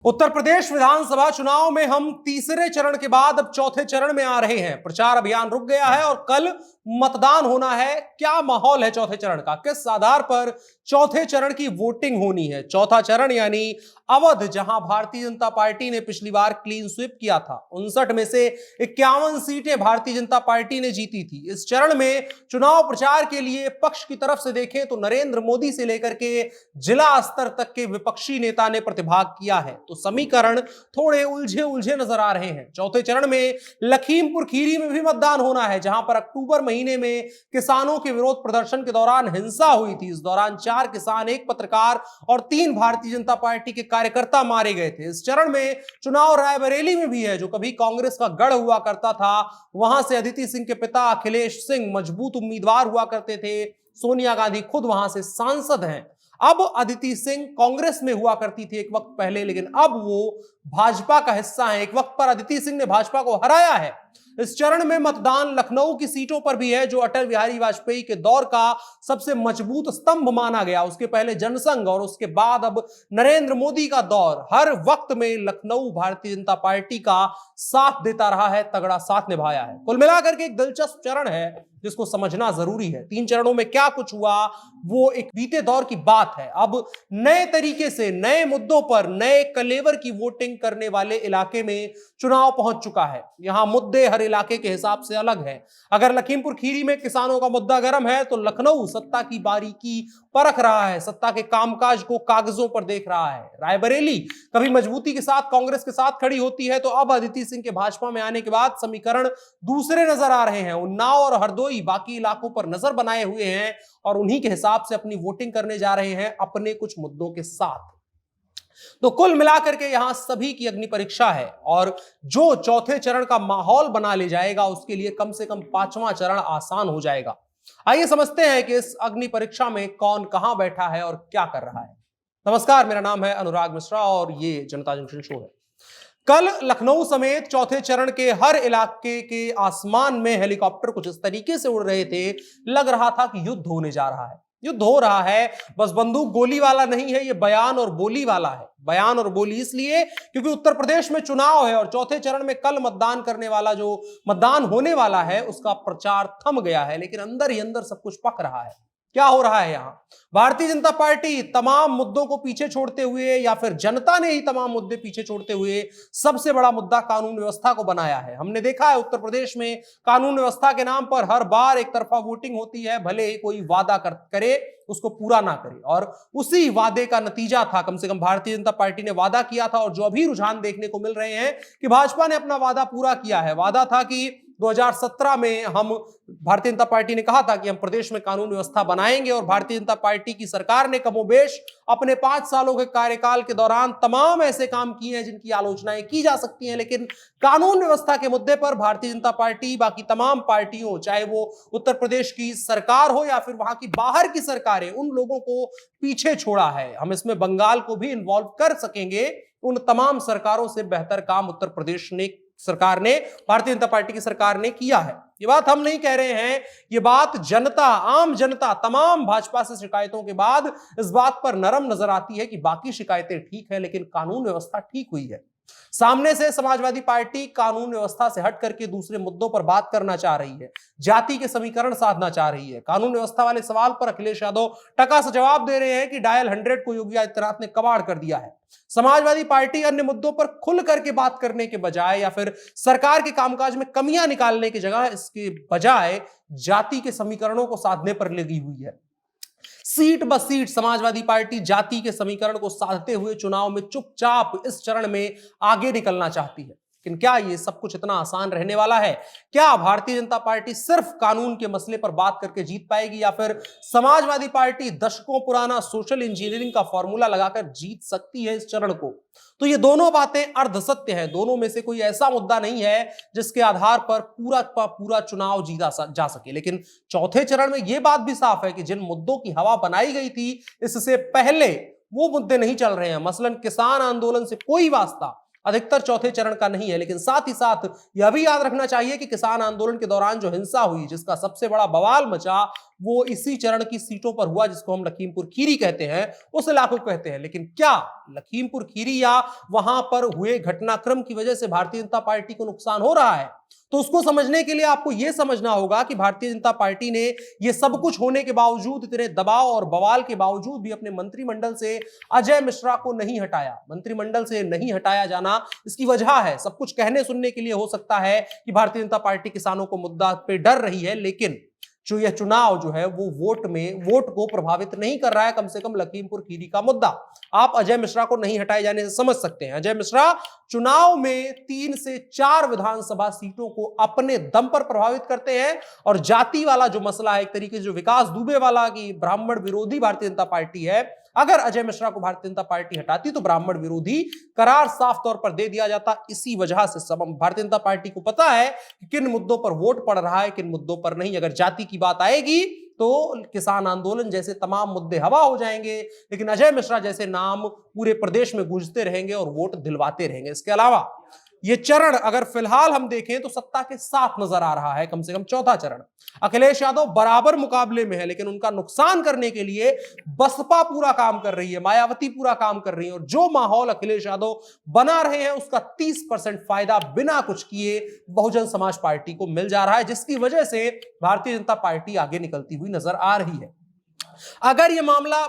उत्तर प्रदेश विधानसभा चुनाव में हम तीसरे चरण के बाद अब चौथे चरण में आ रहे हैं। प्रचार अभियान रुक गया है और कल मतदान होना है। क्या माहौल है चौथे चरण का, किस आधार पर चौथे चरण की वोटिंग होनी है? चौथा चरण यानी अवध, जहां भारतीय जनता पार्टी ने पिछली बार क्लीन स्वीप किया था। 59 में से 51 सीटें भारतीय जनता पार्टी ने जीती थी। इस चरण में चुनाव प्रचार के लिए पक्ष की तरफ से देखें तो नरेंद्र मोदी से लेकर के जिला स्तर तक के विपक्षी नेता ने प्रतिभाग किया है, तो समीकरण थोड़े उलझे उलझे नजर आ रहे हैं। चौथे चरण में लखीमपुर खीरी में भी मतदान होना है, जहां पर अक्टूबर महीने में किसानों के विरोध प्रदर्शन के दौरान हिंसा हुई थी। इस दौरान 4 किसान, 1 पत्रकार और 3 भारतीय जनता पार्टी के कार्यकर्ता मारे गए थे। इस चरण में चुनाव रायबरेली में भी है, जो कभी कांग्रेस का गढ़ हुआ करता था। वहां से अदिति सिंह के पिता अखिलेश सिंह मजबूत उम्मीदवार हुआ करते थे। सोनिया गांधी खुद वहां से सांसद हैं। अब अदिति सिंह कांग्रेस में हुआ करती थी एक वक्त पहले, लेकिन अब वो भाजपा का हिस्सा है। एक वक्त पर अदिति सिंह ने भाजपा को हराया है। इस चरण में मतदान लखनऊ की सीटों पर भी है, जो अटल बिहारी वाजपेयी के दौर का सबसे मजबूत स्तंभ माना गया। उसके पहले जनसंघ और उसके बाद अब नरेंद्र मोदी का दौर। हर वक्त में लखनऊ भारतीय जनता पार्टी का साथ देता रहा है, तगड़ा साथ निभाया है। कुल मिलाकर के एक दिलचस्प चरण है जिसको समझना जरूरी है। 3 चरणों में क्या कुछ हुआ वो एक बीते दौर की बात है। अब नए तरीके से, नए मुद्दों पर, नए कलेवर की वोटिंग करने वाले इलाके में चुनाव पहुंच चुका है। यहां मुद्दे हर इलाके के हिसाब से अलग हैं। अगर लखीमपुर खीरी में किसानों का मुद्दा गर्म है, तो लखनऊ सत्ता की बारीकी परख रहा है, सत्ता के कामकाज को कागजों पर देख रहा है। रायबरेली कभी मजबूती के साथ कांग्रेस के साथ खड़ी होती है, तो अब अदिति सिंह के भाजपा में आने के बाद समीकरण दूसरे नजर आ रहे हैं। उन्नाव और हरदोई बाकी इलाकों पर नजर बनाए हुए हैं और उन्हीं के हिसाब से अपनी वोटिंग करने जा रहे हैं, अपने कुछ मुद्दों के साथ। तो कुल मिलाकर के यहां सभी की अग्नि परीक्षा है और जो चौथे चरण का माहौल बना ले जाएगा, उसके लिए कम से कम 5वां चरण आसान हो जाएगा। आइए समझते हैं कि इस अग्नि परीक्षा में कौन कहां बैठा है और क्या कर रहा है। नमस्कार, मेरा नाम है अनुराग मिश्रा और ये जनता जंक्शन शो है। कल लखनऊ समेत चौथे चरण के हर इलाके के आसमान में हेलीकॉप्टर कुछ इस तरीके से उड़ रहे थे, लग रहा था कि युद्ध होने जा रहा है। युद्ध हो रहा है, बस बंदूक गोली वाला नहीं है, ये बयान और बोली वाला है। बयान और बोली इसलिए क्योंकि उत्तर प्रदेश में चुनाव है और चौथे चरण में कल मतदान करने वाला, जो मतदान होने वाला है, उसका प्रचार थम गया है, लेकिन अंदर ही अंदर सब कुछ पक रहा है। क्या हो रहा है यहां? भारतीय जनता पार्टी तमाम मुद्दों को पीछे छोड़ते हुए, या फिर जनता ने ही तमाम मुद्दे पीछे छोड़ते हुए सबसे बड़ा मुद्दा कानून व्यवस्था को बनाया है। हमने देखा है उत्तर प्रदेश में कानून व्यवस्था के नाम पर हर बार एक तरफा वोटिंग होती है, भले ही कोई वादा करे उसको पूरा ना करे, और उसी वादे का नतीजा था, कम से कम भारतीय जनता पार्टी ने वादा किया था और जो अभी रुझान देखने को मिल रहे हैं कि भाजपा ने अपना वादा पूरा किया है। वादा था कि 2017 में भारतीय जनता पार्टी ने कहा था कि हम प्रदेश में कानून व्यवस्था बनाएंगे, और भारतीय जनता पार्टी की सरकार ने कमोबेश अपने 5 सालों के कार्यकाल के दौरान तमाम ऐसे काम किए हैं जिनकी आलोचनाएं की जा सकती हैं, लेकिन कानून व्यवस्था के मुद्दे पर भारतीय जनता पार्टी बाकी तमाम पार्टियों, चाहे वो उत्तर प्रदेश की सरकार हो या फिर वहां की बाहर की सरकारें, उन लोगों को पीछे छोड़ा है। हम इसमें बंगाल को भी इन्वॉल्व कर सकेंगे। उन तमाम सरकारों से बेहतर काम उत्तर प्रदेश सरकार ने, भारतीय जनता पार्टी की सरकार ने किया है। ये बात हम नहीं कह रहे हैं, ये बात जनता, आम जनता तमाम भाजपा से शिकायतों के बाद इस बात पर नरम नजर आती है कि बाकी शिकायतें ठीक है, लेकिन कानून व्यवस्था ठीक हुई है। सामने से समाजवादी पार्टी कानून व्यवस्था से हट करके दूसरे मुद्दों पर बात करना चाह रही है, जाति के समीकरण साधना चाह रही है। कानून व्यवस्था वाले सवाल पर अखिलेश यादव टका से जवाब दे रहे हैं कि डायल 100 को योगी आदित्यनाथ ने कबाड़ कर दिया है। समाजवादी पार्टी अन्य मुद्दों पर खुल करके बात करने के बजाय, या फिर सरकार के कामकाज में कमियां निकालने की जगह, इसके बजाय जाति के समीकरणों को साधने पर लगी हुई है। सीट ब सीट समाजवादी पार्टी जाति के समीकरण को साधते हुए चुनाव में चुपचाप इस चरण में आगे निकलना चाहती है। लेकिन क्या ये सब कुछ इतना आसान रहने वाला है? क्या भारतीय जनता पार्टी सिर्फ कानून के मसले पर बात करके जीत पाएगी, या फिर समाजवादी पार्टी दशकों पुराना सोशल इंजीनियरिंग का फॉर्मूला लगाकर जीत सकती है इस चरण को? तो ये दोनों बातें अर्धसत्य है। दोनों में से कोई ऐसा मुद्दा नहीं है जिसके आधार पर पूरा चुनाव जीता जा सके। लेकिन चौथे चरण में यह बात भी साफ है कि जिन मुद्दों की हवा बनाई गई थी इससे पहले, वो मुद्दे नहीं चल रहे हैं। मसलन किसान आंदोलन से कोई वास्ता अधिकतर चौथे चरण का नहीं है। लेकिन साथ ही साथ यह भी याद रखना चाहिए कि किसान आंदोलन के दौरान जो हिंसा हुई, जिसका सबसे बड़ा बवाल मचा, वो इसी चरण की सीटों पर हुआ जिसको हम लखीमपुर खीरी कहते हैं, उस इलाके को कहते हैं। लेकिन क्या लखीमपुर खीरी या वहां पर हुए घटनाक्रम की वजह से भारतीय जनता पार्टी को नुकसान हो रहा है? तो उसको समझने के लिए आपको यह समझना होगा कि भारतीय जनता पार्टी ने यह सब कुछ होने के बावजूद, इतने दबाव और बवाल के बावजूद भी अपने मंत्रिमंडल से अजय मिश्रा को नहीं हटाया। मंत्रिमंडल से नहीं हटाया जाना, इसकी वजह है, सब कुछ कहने सुनने के लिए हो सकता है कि भारतीय जनता पार्टी किसानों को मुद्दा पे डर रही है, लेकिन जो यह चुनाव जो है वो वोट को प्रभावित नहीं कर रहा है, कम से कम लखीमपुर खीरी का मुद्दा। आप अजय मिश्रा को नहीं हटाए जाने से समझ सकते हैं। अजय मिश्रा चुनाव में 3 से 4 विधानसभा सीटों को अपने दम पर प्रभावित करते हैं, और जाति वाला जो मसला है, एक तरीके से जो विकास दुबे वाला कि ब्राह्मण विरोधी भारतीय जनता पार्टी है, अगर अजय मिश्रा को भारतीय जनता पार्टी हटाती तो ब्राह्मण विरोधी करार साफ तौर पर दे दिया जाता। इसी वजह से सब भारतीय जनता पार्टी को पता है कि किन मुद्दों पर वोट पड़ रहा है, किन मुद्दों पर नहीं। अगर जाति की बात आएगी तो किसान आंदोलन जैसे तमाम मुद्दे हवा हो जाएंगे, लेकिन अजय मिश्रा जैसे नाम पूरे प्रदेश में गूंजते रहेंगे और वोट दिलवाते रहेंगे। इसके अलावा ये चरण अगर फिलहाल हम देखें तो सत्ता के साथ नजर आ रहा है, कम से कम चौथा चरण। अखिलेश यादव बराबर मुकाबले में है, लेकिन उनका नुकसान करने के लिए बसपा पूरा काम कर रही है, मायावती पूरा काम कर रही है, और जो माहौल अखिलेश यादव बना रहे हैं उसका 30% फायदा बिना कुछ किए बहुजन समाज पार्टी को मिल जा रहा है, जिसकी वजह से भारतीय जनता पार्टी आगे निकलती हुई नजर आ रही है। अगर यह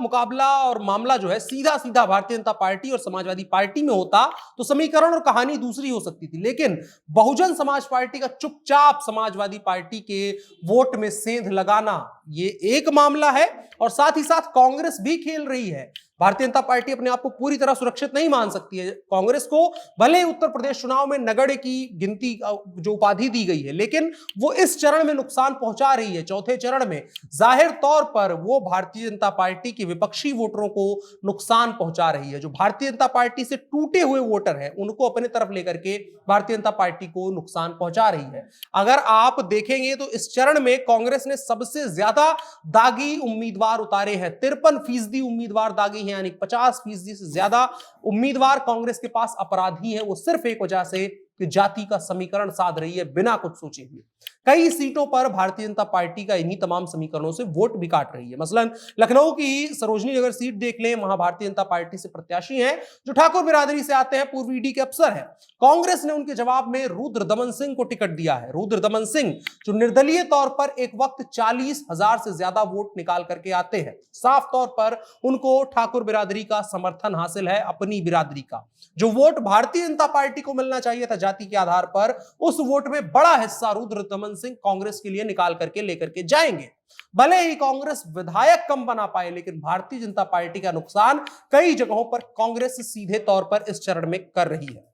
मुकाबला और मामला जो है सीधा सीधा भारतीय जनता पार्टी और समाजवादी पार्टी में होता तो समीकरण और कहानी दूसरी हो सकती थी, लेकिन बहुजन समाज पार्टी का चुपचाप समाजवादी पार्टी के वोट में सेंध लगाना ये एक मामला है, और साथ ही साथ कांग्रेस भी खेल रही है। भारतीय जनता पार्टी अपने आप को पूरी तरह सुरक्षित नहीं मान सकती है। कांग्रेस को भले ही उत्तर प्रदेश चुनाव में नगड़े की गिनती जो उपाधि दी गई है, लेकिन वो इस चरण में नुकसान पहुंचा रही है। चौथे चरण में जाहिर तौर पर वो भारतीय जनता पार्टी के विपक्षी वोटरों को नुकसान पहुंचा रही है। जो भारतीय जनता पार्टी से टूटे हुए वोटर हैं उनको अपने तरफ लेकर के भारतीय जनता पार्टी को नुकसान पहुंचा रही है। अगर आप देखेंगे तो इस चरण में कांग्रेस ने सबसे ज्यादा दागी उम्मीदवार उतारे हैं। 53% उम्मीदवार दागी, यानी 50% से ज्यादा उम्मीदवार कांग्रेस के पास अपराधी हैं। वो सिर्फ एक वजह से कि जाति का समीकरण साध रही है बिना कुछ सोचे हुए। कई सीटों पर भारतीय जनता पार्टी का इन्हीं तमाम समीकरणों से वोट भी काट रही है। मसलन लखनऊ की सरोजनी नगर सीट देख लें, वहां भारतीय जनता पार्टी से प्रत्याशी हैं जो ठाकुर बिरादरी से आते हैं, पूर्व ईडी के अफसर हैं। कांग्रेस ने उनके जवाब में रुद्र दमन सिंह को टिकट दिया है। रुद्र दमन सिंह जो निर्दलीय तौर पर एक वक्त 40,000 से ज्यादा वोट निकाल करके आते हैं। साफ तौर पर उनको ठाकुर बिरादरी का समर्थन हासिल है, अपनी बिरादरी का। जो वोट भारतीय जनता पार्टी को मिलना चाहिए था जाति के आधार पर, उस वोट में बड़ा हिस्सा रुद्र दमन सिंह कांग्रेस के लिए निकाल करके लेकर के जाएंगे। भले ही कांग्रेस विधायक कम बना पाए, लेकिन भारतीय जनता पार्टी का नुकसान कई जगहों पर कांग्रेस सीधे तौर पर इस चरण में कर रही है।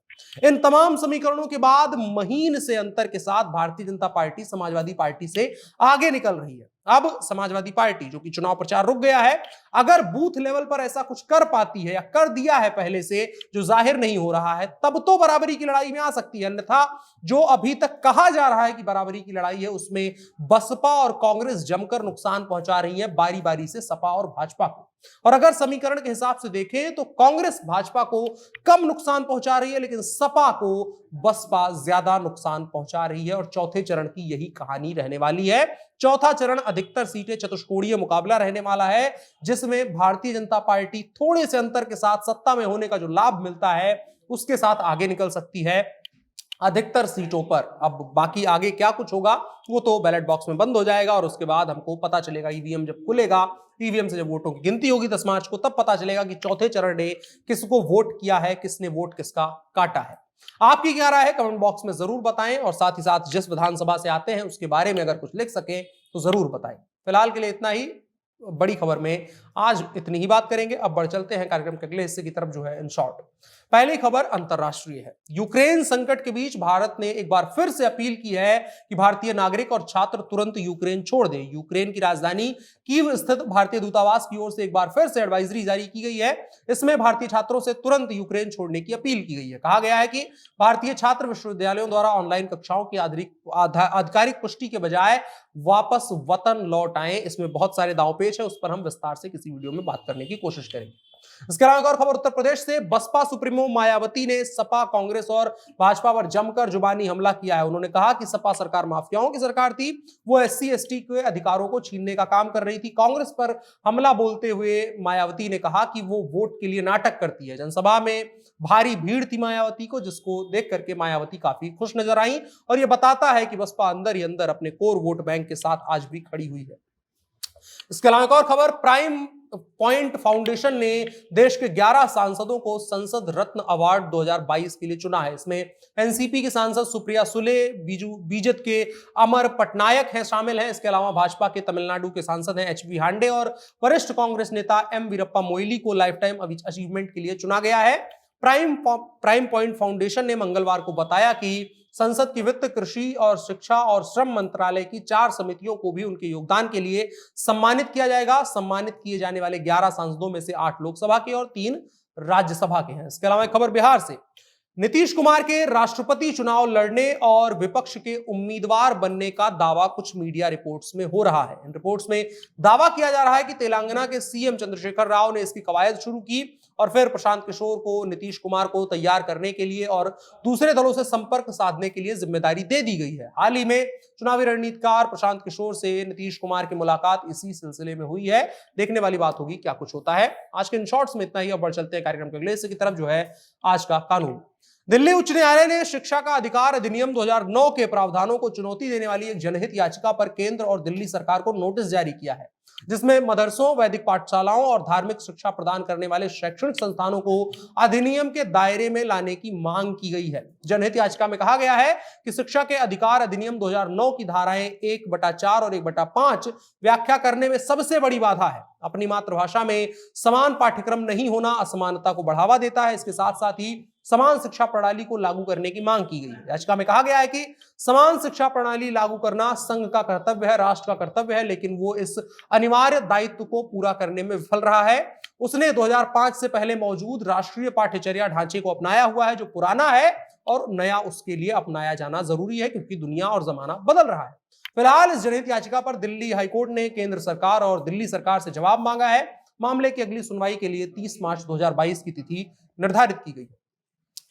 इन तमाम समीकरणों के बाद महीन से अंतर के साथ भारतीय जनता पार्टी समाजवादी पार्टी से आगे निकल रही है। अब समाजवादी पार्टी जो कि चुनाव प्रचार रुक गया है, अगर बूथ लेवल पर ऐसा कुछ कर पाती है या कर दिया है पहले से, जो जाहिर नहीं हो रहा है, तब तो बराबरी की लड़ाई में आ सकती है। अन्यथा जो अभी तक कहा जा रहा है कि बराबरी की लड़ाई है, उसमें बसपा और कांग्रेस जमकर नुकसान पहुंचा रही है, बारी बारी से सपा और भाजपा को। और अगर समीकरण के हिसाब से देखें तो कांग्रेस भाजपा को कम नुकसान पहुंचा रही है, लेकिन सपा को बसपा ज्यादा नुकसान पहुंचा रही है। और चौथे चरण की यही कहानी रहने वाली है। चौथा चरण अधिकतर सीटें चतुष्कोणीय मुकाबला रहने वाला है, जिसमें भारतीय जनता पार्टी थोड़े से अंतर के साथ सत्ता में होने का जो लाभ मिलता है उसके साथ आगे निकल सकती है अधिकतर सीटों पर। अब बाकी आगे क्या कुछ होगा वो तो बैलेट बॉक्स में बंद हो जाएगा, और उसके बाद हमको पता चलेगा, ईवीएम जब खुलेगा, ईवीएम से जब वोटों की गिनती होगी 10 मार्च को, तब पता चलेगा कि चौथे चरण ने किसको वोट किया है, किसने वोट किसका काटा है। आपकी क्या राय है कमेंट बॉक्स में जरूर बताएं, और साथ ही साथ जिस विधानसभा से आते हैं उसके बारे में अगर कुछ लिख सकें तो जरूर बताएं। फिलहाल के लिए इतना ही। बड़ी खबर में आज इतनी ही बात करेंगे। अब बढ़ चलते हैं कार्यक्रम के अगले हिस्से की तरफ, जो है इन शॉर्ट। पहली खबर अंतरराष्ट्रीय है। यूक्रेन संकट के बीच भारत ने एक बार फिर से अपील की है कि भारतीय नागरिक और छात्र तुरंत यूक्रेन छोड़ दें। यूक्रेन की राजधानी कीव स्थित भारतीय दूतावास की ओर से एक बार फिर से एडवाइजरी जारी की गई है। इसमें भारतीय छात्रों से तुरंत यूक्रेन छोड़ने की अपील की गई है। कहा गया है कि भारतीय छात्र विश्वविद्यालयों द्वारा ऑनलाइन कक्षाओं की आधिकारिक पुष्टि के बजाय वापस वतन लौट आए। इसमें बहुत सारे दांवपेच है, उस पर हम विस्तार से किसी वीडियो में बात करने की कोशिश करेंगे। इसके अलावा एक और खबर उत्तर प्रदेश से, बसपा सुप्रीमो मायावती ने सपा, कांग्रेस और भाजपा पर जमकर जुबानी हमला किया है। उन्होंने कहा कि सपा सरकार माफियाओं की सरकार थी, वो एससी एसटी के अधिकारों को छीनने का काम कर रही थी। कांग्रेस पर हमला बोलते हुए मायावती ने कहा कि वो वोट के लिए नाटक करती है। जनसभा में भारी भीड़ थी मायावती को, जिसको देख करके मायावती काफी खुश नजर आई और यह बताता है कि बसपा अंदर ही अंदर अपने कोर वोट बैंक के साथ आज भी खड़ी हुई है। इसके अलावा एक और खबर, प्राइम पॉइंट फाउंडेशन ने देश के 11 सांसदों को संसद रत्न अवार्ड 2022 के लिए चुना है। इसमें एनसीपी की सांसद सुप्रिया सुले, बीजेपी के अमर पटनायक हैं, शामिल हैं। इसके अलावा भाजपा के तमिलनाडु के सांसद हैं एचबी हांडे और वरिष्ठ कांग्रेस नेता एम वीरप्पा मोइली को लाइफ टाइम अचीवमेंट के लिए चुना गया है। प्राइम पॉइंट फाउंडेशन ने मंगलवार को बताया कि संसद की वित्त, कृषि और शिक्षा और श्रम मंत्रालय की 4 समितियों को भी उनके योगदान के लिए सम्मानित किया जाएगा। सम्मानित किए जाने वाले 11 सांसदों में से 8 लोकसभा के और 3 राज्यसभा के हैं। इसके अलावा एक खबर बिहार से, नीतीश कुमार के राष्ट्रपति चुनाव लड़ने और विपक्ष के उम्मीदवार बनने का दावा कुछ मीडिया रिपोर्ट्स में हो रहा है। इन रिपोर्ट्स में दावा किया जा रहा है कि तेलंगाना के सीएम चंद्रशेखर राव ने इसकी कवायद शुरू की और फिर प्रशांत किशोर को नीतीश कुमार को तैयार करने के लिए और दूसरे दलों से संपर्क साधने के लिए जिम्मेदारी दे दी गई है। हाल ही में चुनावी रणनीतिकार प्रशांत किशोर से नीतीश कुमार की मुलाकात इसी सिलसिले में हुई है। देखने वाली बात होगी क्या कुछ होता है। आज के इन शॉर्ट्स में इतना ही। अब बढ़ चलते हैं कार्यक्रम के अगले हिस्से की तरफ, जो है आज का कानून। दिल्ली उच्च न्यायालय ने शिक्षा का अधिकार अधिनियम 2009 के प्रावधानों को चुनौती देने वाली एक जनहित याचिका पर केंद्र और दिल्ली सरकार को नोटिस जारी किया है, जिसमें मदरसों, वैदिक पाठशालाओं और धार्मिक शिक्षा प्रदान करने वाले शैक्षणिक संस्थानों को अधिनियम के दायरे में लाने की मांग की गई है। जनहित याचिका में कहा गया है कि शिक्षा के अधिकार अधिनियम 2009 की धाराएं 1/4 और 1/5 व्याख्या करने में सबसे बड़ी बाधा है। अपनी मातृभाषा में समान पाठ्यक्रम नहीं होना असमानता को बढ़ावा देता है। इसके साथ साथ ही समान शिक्षा प्रणाली को लागू करने की मांग की गई है। याचिका में कहा गया है कि समान शिक्षा प्रणाली लागू करना संघ का कर्तव्य है, राष्ट्र का कर्तव्य है, लेकिन वो इस अनिवार्य दायित्व को पूरा करने में विफल रहा है। उसने 2005 से पहले मौजूद राष्ट्रीय पाठ्यचर्या ढांचे को अपनाया हुआ है, जो पुराना है और नया उसके लिए अपनाया जाना जरूरी है, क्योंकि दुनिया और जमाना बदल रहा है। फिलहाल इस जनहित याचिका पर दिल्ली हाईकोर्ट ने केंद्र सरकार और दिल्ली सरकार से जवाब मांगा है। मामले की अगली सुनवाई के लिए 30 मार्च 2022 की तिथि निर्धारित की गई है।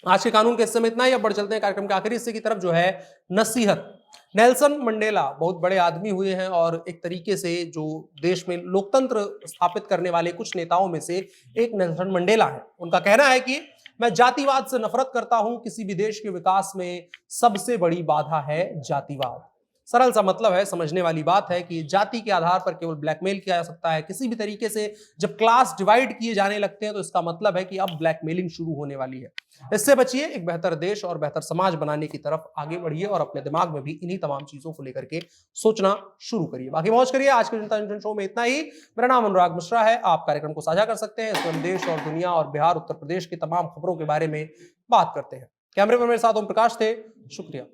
आज के कानून के हिस्से में इतना ही। अब बढ़ चलते हैं कार्यक्रम के आखिरी हिस्से की तरफ, जो है नसीहत। नेल्सन मंडेला बहुत बड़े आदमी हुए हैं और एक तरीके से जो देश में लोकतंत्र स्थापित करने वाले कुछ नेताओं में से एक नेल्सन मंडेला है। उनका कहना है कि मैं जातिवाद से नफरत करता हूं। किसी भी देश के विकास में सबसे बड़ी बाधा है जातिवाद। सरल सा मतलब है, समझने वाली बात है कि जाति के आधार पर केवल ब्लैकमेल किया जा सकता है। किसी भी तरीके से जब क्लास डिवाइड किए जाने लगते हैं तो इसका मतलब है कि अब ब्लैकमेलिंग शुरू होने वाली है। इससे बचिए, एक बेहतर देश और बेहतर समाज बनाने की तरफ आगे बढ़िए और अपने दिमाग में भी इन्हीं तमाम चीजों को लेकर के सोचना शुरू करिए। बाकी मौज करिए। आज के जनता जंक्शन शो में इतना ही। मेरा नाम अनुराग मिश्रा है। आप कार्यक्रम को साझा कर सकते हैं। इसमें देश और दुनिया और बिहार, उत्तर प्रदेश की तमाम खबरों के बारे में बात करते हैं। कैमरे पर मेरे साथ ओम प्रकाश थे। शुक्रिया।